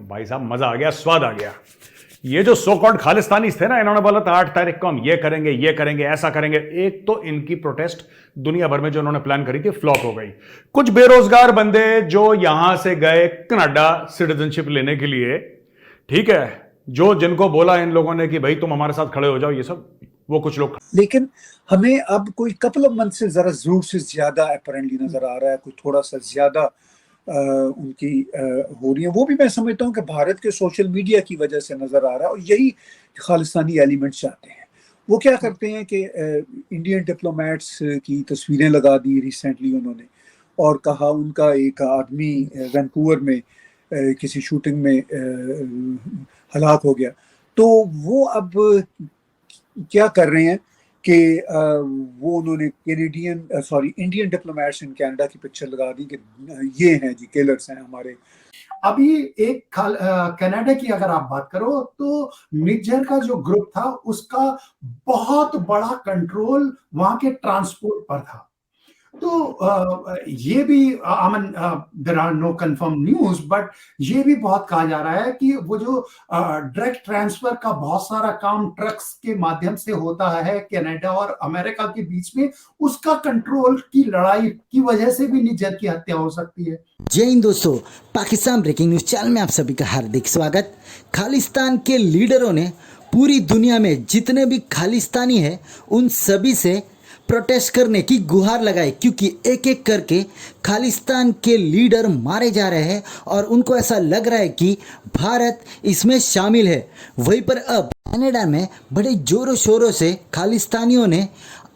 भाई साहब मजा आ गया, स्वाद आ गया। ये जो सो कॉल्ड खालिस्तानी थे ना, इन्होंने बोला था 8 तारीख को हम ये करेंगे, ऐसा करेंगे। एक तो इनकी प्रोटेस्ट दुनिया भर में जो उन्होंने प्लान करी थी फ्लॉप हो गई। कुछ बेरोजगार बंदे जो यहां से गए कनाडा सिटीजनशिप लेने के लिए, ठीक है, जो जिनको बोला इन लोगों ने कि भाई तुम हमारे साथ खड़े हो जाओ, ये सब वो कुछ लोग। लेकिन हमें अब कोई कपल ऑफ मंथ से जरा जरूर से ज्यादा अपेरेंटली नजर आ रहा है, कोई थोड़ा सा ज्यादा उनकी हो रही है। वो भी मैं समझता हूँ कि भारत के सोशल मीडिया की वजह से नजर आ रहा है, और यही खालिस्तानी एलिमेंट्स चाहते हैं। वो क्या करते हैं कि इंडियन डिप्लोमेट्स की तस्वीरें लगा दी रिसेंटली उन्होंने, और कहा उनका एक आदमी वैंकूवर में किसी शूटिंग में हलाक हो गया। तो वो अब क्या कर रहे हैं कि वो उन्होंने इंडियन डिप्लोमेट्स इन कनाडा की पिक्चर लगा दी कि ये हैं जी, किलर्स हैं हमारे। अभी एक कनाडा की अगर आप बात करो तो निज्जर का जो ग्रुप था उसका बहुत बड़ा कंट्रोल वहां के ट्रांसपोर्ट पर था। तो ये भी there are no confirm news, but ये भी बहुत कहा जा रहा है कि वो जो डायरेक्ट ट्रांसफर का बहुत सारा काम ट्रक्स के माध्यम से होता है कनाडा और अमेरिका के बीच में, उसका कंट्रोल की लड़ाई की वजह से भी निज्जर की हत्या हो सकती है। जय हिंद दोस्तों, पाकिस्तान ब्रेकिंग न्यूज चैनल में आप सभी का हार्दिक स्वागत। खालिस्तान के लीडरों ने पूरी दुनिया में जितने भी खालिस्तानी हैं उन सभी से प्रोटेस्ट करने की गुहार लगाई, क्योंकि एक एक करके खालिस्तान के लीडर मारे जा रहे हैं और उनको ऐसा लग रहा है कि भारत इसमें शामिल है। वहीं पर अब कनाडा में बड़े जोरों शोरों से खालिस्तानियों ने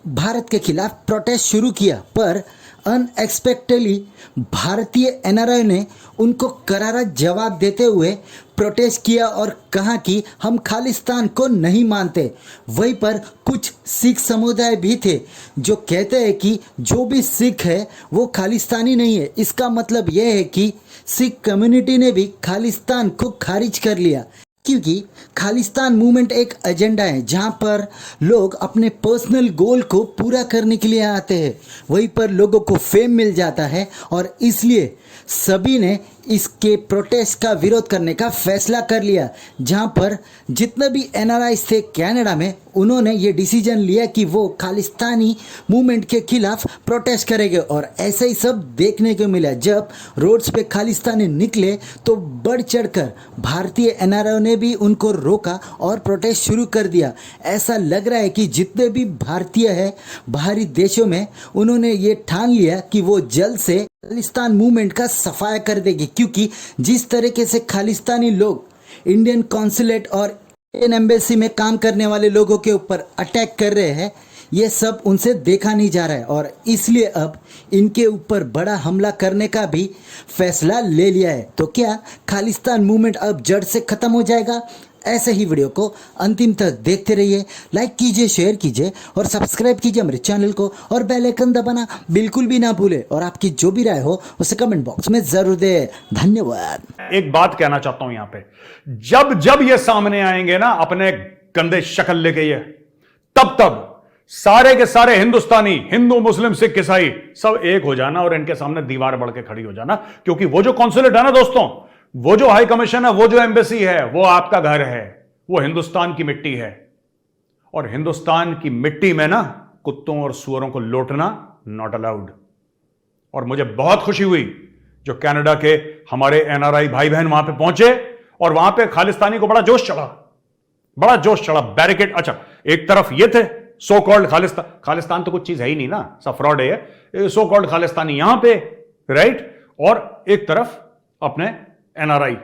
भारत के खिलाफ प्रोटेस्ट शुरू किया, पर अनएक्सपेक्टेडली भारतीय एनआरआई ने उनको करारा जवाब देते हुए प्रोटेस्ट किया और कहा कि हम खालिस्तान को नहीं मानते। वहीं पर कुछ सिख समुदाय भी थे जो कहते हैं कि जो भी सिख है वो खालिस्तानी नहीं है। इसका मतलब यह है कि सिख कम्युनिटी ने भी खालिस्तान को खारिज कर लिया, क्योंकि खालिस्तान मूवमेंट एक एजेंडा है जहां पर लोग अपने पर्सनल गोल को पूरा करने के लिए आते हैं। वहीं पर लोगों को फेम मिल जाता है और इसलिए सभी ने इसके प्रोटेस्ट का विरोध करने का फैसला कर लिया। जहां पर जितने भी एनआरआईज थे कनाडा में, उन्होंने ये डिसीजन लिया कि वो खालिस्तानी मूवमेंट के खिलाफ प्रोटेस्ट करेंगे। और ऐसे ही सब देखने को मिला। जब रोड्स पे खालिस्तानी निकले तो बढ़ चढ़कर भारतीय एनआरआई ने भी उनको रोका और प्रोटेस्ट शुरू कर दिया। ऐसा लग रहा है कि जितने भी भारतीय हैं बाहरी देशों में, उन्होंने ये ठान लिया कि वो जल्द से खालिस्तान मूवमेंट का सफाया कर देगी, क्योंकि जिस तरीके से खालिस्तानी लोग इंडियन कॉन्सुलेट और इंडियन एम्बेसी में काम करने वाले लोगों के ऊपर अटैक कर रहे हैं, ये सब उनसे देखा नहीं जा रहा है। और इसलिए अब इनके ऊपर बड़ा हमला करने का भी फैसला ले लिया है। तो क्या खालिस्तान मूवमेंट अब जड़ से ख़त्म हो जाएगा? ऐसे ही वीडियो को अंतिम तक देखते रहिए। लाइक कीजिए, शेयर कीजिए और सब्सक्राइब कीजिए हमारे चैनल को, और बेल आइकन दबाना बिल्कुल भी ना भूले। और आपकी जो भी राय हो उसे कमेंट बॉक्स में जरूर दे। धन्यवाद। एक बात कहना चाहता हूं यहां पे, जब जब ये सामने आएंगे ना अपने गंदे शक्ल लेके, ये तब सारे के सारे हिंदुस्तानी, हिंदू मुस्लिम सिख ईसाई सब एक हो जाना और इनके सामने दीवार बढ़ के खड़ी हो जाना। क्योंकि वो जो कॉन्सुलेट है ना दोस्तों, वो जो हाई कमीशन है, वो जो एम्बेसी है, वो आपका घर है, वो हिंदुस्तान की मिट्टी है। और हिंदुस्तान की मिट्टी में ना कुत्तों और सुअरों को लौटना नॉट अलाउड। और मुझे बहुत खुशी हुई जो कनाडा के हमारे एनआरआई भाई बहन वहां पे पहुंचे और वहां पे खालिस्तानी को बड़ा जोश चढ़ा, बैरिकेड। अच्छा, एक तरफ ये थे सो कॉल्ड खालिस्तान तो कुछ चीज है ही नहीं ना, सब फ्रॉड है ये सो कॉल्ड खालिस्तानी यहां पे, राइट। और एक तरफ अपने एनआरआई।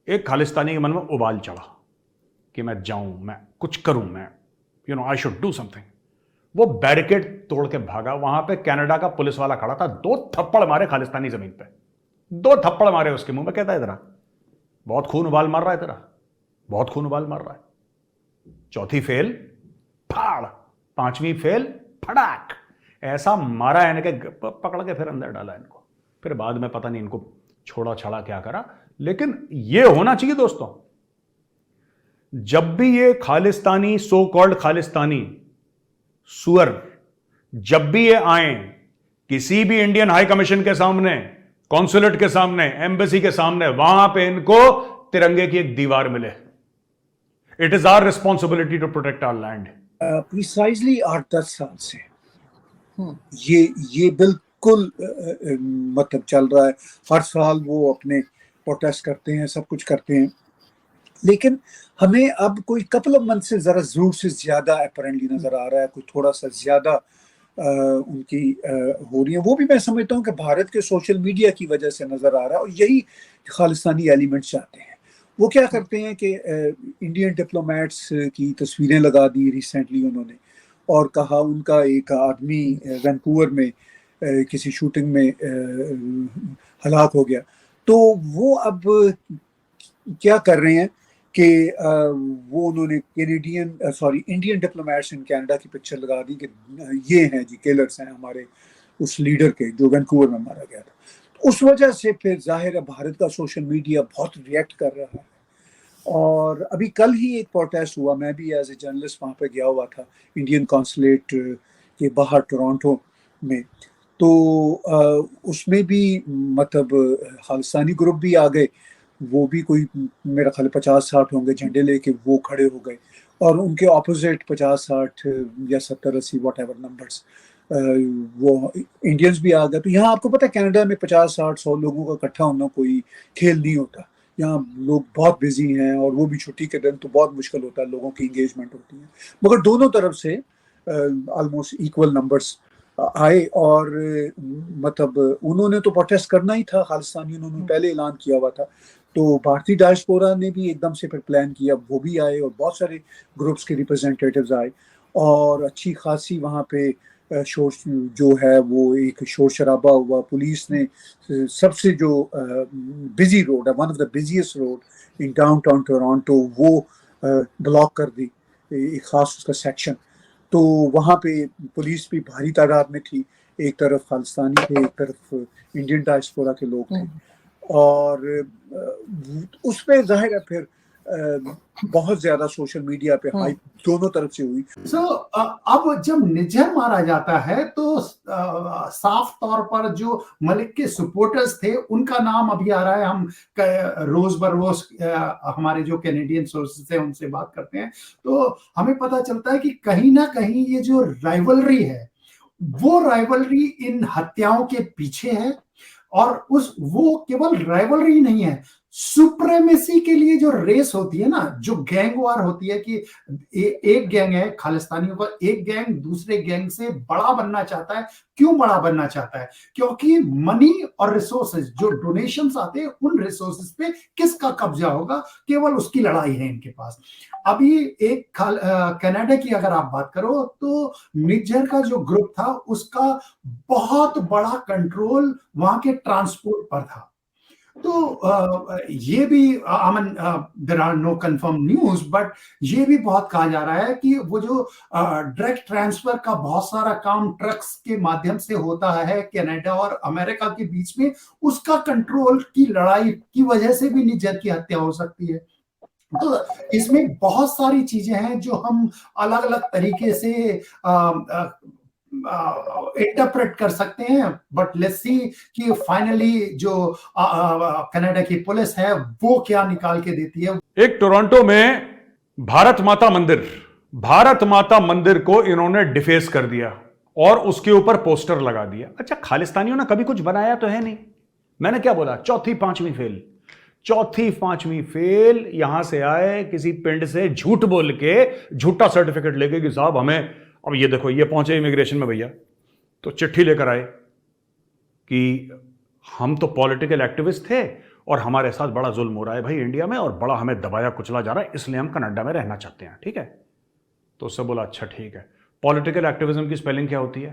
एक खालिस्तानी के मन में उबाल चढ़ा कि मैं जाऊं, मैं कुछ करूं, मैं आई शुड डू समथिंग। वो बैरिकेड तोड़ के भागा। वहां पे कनाडा का पुलिस वाला खड़ा था, 2 थप्पड़ मारे खालिस्तानी जमीन पे, 2 थप्पड़ मारे उसके मुंह में। कहता है तेरा बहुत खून उबाल मार रहा है, तेरा बहुत खून उबाल मार रहा है। चौथी फेल फाड़, 5वीं फेल फड़ाक। ऐसा मारा है इनके, पकड़ के फिर अंदर डाला इनको। फिर बाद में पता नहीं इनको छोड़ा छड़ा क्या करा। लेकिन यह होना चाहिए दोस्तों, जब भी ये खालिस्तानी, सो कॉल्ड खालिस्तानी सुअर, जब भी ये आए किसी भी इंडियन हाई कमीशन के सामने, कॉन्सुलेट के सामने, एम्बेसी के सामने, वहां पे इनको तिरंगे की एक दीवार मिले। It is our responsibility to protect our land. Precisely 8-10 साल से ये बिल्कुल मतलब चल रहा है। हर साल वो अपने प्रोटेस्ट करते हैं, सब कुछ करते हैं, लेकिन हमें अब कोई कपल ऑफ मंथ से जरा जरूर से ज्यादा अपेरेंटली नजर आ रहा है, कोई थोड़ा सा ज्यादा उनकी हो रही है। वो भी मैं समझता हूँ कि भारत के सोशल मीडिया की वजह से नजर आ रहा है, और यही खालिस्तानी एलिमेंट्स चाहते हैं। वो क्या करते हैं कि इंडियन डिप्लोमेट्स की तस्वीरें लगा दी रिसेंटली उन्होंने, और कहा उनका एक आदमी वैंकूवर में किसी शूटिंग में हलाक हो गया। तो वो अब क्या कर रहे हैं कि वो उन्होंने इंडियन डिप्लोमेट्स इन कनाडा की पिक्चर लगा दी कि ये हैं जी, किलर्स हैं हमारे उस लीडर के जो वैंकूवर में मारा गया था। तो उस वजह से फिर जाहिर है भारत का सोशल मीडिया बहुत रिएक्ट कर रहा है। और अभी कल ही एक प्रोटेस्ट हुआ, मैं भी एज ए जर्नलिस्ट वहाँ पे गया हुआ था, इंडियन कॉन्सुलेट के बाहर टोरंटो में। तो उसमें भी मतलब खालिस्तानी ग्रुप भी आ गए, वो भी कोई मेरा ख्याल 50-60 होंगे, झंडे लेके वो खड़े हो गए, और उनके ऑपोजिट 50-60 या 70-80 वॉट एवर नंबर्स वो इंडियंस भी आ गए। तो यहाँ आपको पता है कनाडा में 50-60-100 लोगों का इकट्ठा होना कोई खेल नहीं होता। यहाँ लोग बहुत बिजी हैं, और वो भी छुट्टी के दिन, तो बहुत मुश्किल होता है, लोगों की इंगेजमेंट होती है। मगर दोनों तरफ से ऑलमोस्ट इक्वल नंबर्स आए, और मतलब उन्होंने तो प्रोटेस्ट करना ही था, खालिस्तानी उन्होंने पहले ऐलान किया हुआ था। तो भारतीय डायस्पोरा ने भी एकदम से फिर प्लान किया, वो भी आए, और बहुत सारे ग्रुप्स के रिप्रेजेंटेटिव्स आए, और अच्छी खासी वहाँ पे शोर जो है वो एक शोर शराबा हुआ। पुलिस ने सबसे जो बिजी रोड है, one of the busiest road in downtown Toronto, वो ब्लॉक कर दी, एक खास उसका सेक्शन। तो वहाँ पे पुलिस भी भारी तादाद में थी, एक तरफ खालिस्तानी थे, एक तरफ इंडियन डायस्पोरा के लोग थे, और उस पर जाहिर है फिर बहुत ज्यादा सोशल मीडिया पे हाइप दोनों तरफ से हुई। अब जब निज्जर मारा जाता है तो साफ तौर पर जो मलिक के सपोर्टर्स थे उनका नाम अभी आ रहा है। हम रोज बरोज हमारे जो कैनेडियन सोर्सेस हैं उनसे बात करते हैं, तो हमें पता चलता है कि कहीं ना कहीं ये जो राइवलरी है, वो राइवलरी इन हत्याओं के पीछे है। और वो केवल राइवलरी नहीं है, सुप्रेमेसी के लिए जो रेस होती है ना, जो गैंग वार होती है कि एक गैंग है खालिस्तानियों का, एक गैंग दूसरे गैंग से बड़ा बनना चाहता है। क्यों बड़ा बनना चाहता है? क्योंकि मनी और रिसोर्सेज, जो डोनेशंस आते हैं, उन रिसोर्सेज पे किसका कब्जा होगा, केवल उसकी लड़ाई है इनके पास। अभी एक कनाडा की अगर आप बात करो तो निज्जर का जो ग्रुप था उसका बहुत बड़ा कंट्रोल वहां के ट्रांसपोर्ट पर था। तो ये भी there are no confirm news, but ये भी बहुत कहा जा रहा है कि वो जो डायरेक्ट ट्रांसफर का बहुत सारा काम ट्रक्स के माध्यम से होता है कनाडा और अमेरिका के बीच में, उसका कंट्रोल की लड़ाई की वजह से भी निज्जर की हत्या हो सकती है। तो इसमें बहुत सारी चीजें हैं जो हम अलग अलग तरीके से इंटरप्रेट कर सकते हैं, बट लेट्स सी कि फाइनली जो कनाडा की पुलिस है वो क्या निकाल के देती है। एक टोरंटो में भारत माता मंदिर को इन्होंने डिफेस कर दिया और उसके ऊपर पोस्टर लगा दिया। अच्छा, खालिस्तानियों ने कभी कुछ बनाया तो है नहीं। मैंने क्या बोला? चौथी पांचवी फेल यहां से आए किसी पिंड से झूठ बोल के, झूठा सर्टिफिकेट लेके कि साहब हमें, अब ये देखो ये पहुंचे इमिग्रेशन में भैया, तो चिट्ठी लेकर आए कि हम तो पॉलिटिकल एक्टिविस्ट थे और हमारे साथ बड़ा जुल्म हो रहा है भाई इंडिया में, और बड़ा हमें दबाया कुचला जा रहा है, इसलिए हम कनाडा में रहना चाहते हैं, ठीक है। तो उससे बोला अच्छा ठीक है, पॉलिटिकल एक्टिविज्म की स्पेलिंग क्या होती है?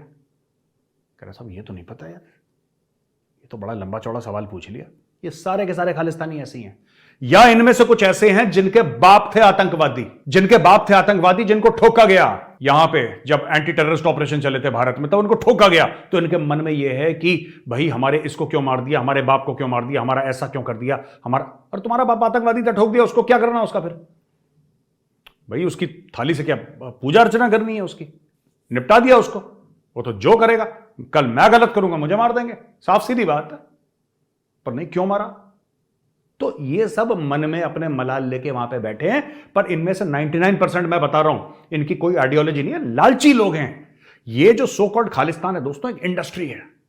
कह रहा साहब ये तो नहीं पता यार, ये तो बड़ा लंबा चौड़ा सवाल पूछ लिया। ये सारे के सारे खालिस्तानी ऐसे ही हैं, या इनमें से कुछ ऐसे हैं जिनके बाप थे आतंकवादी, जिनको ठोका गया यहां पे जब एंटी टेररिस्ट ऑपरेशन चले थे भारत में, तो उनको ठोका गया। तो इनके मन में यह है कि भाई हमारे इसको क्यों मार दिया, हमारे बाप को क्यों मार दिया, हमारा ऐसा क्यों कर दिया, हमारा, और तुम्हारा बाप आतंकवादी था, ठोक दिया, उसको क्या करना उसका? फिर भाई उसकी थाली से क्या पूजा अर्चना करनी है? उसकी निपटा दिया उसको, वो तो जो करेगा। कल मैं गलत करूंगा मुझे मार देंगे, साफ सीधी बात है। पर नहीं, क्यों मारा? तो ये सब मन में अपने मलाल लेके वहां पे बैठे हैं, पर इनमें से 99% मैं बता रहा हूं इनकी कोई आइडियोलॉजी नहीं है, लालची लोग हैं। ये जो सो कॉल्ड खालिस्तान है दोस्तों, एक इंडस्ट्री है।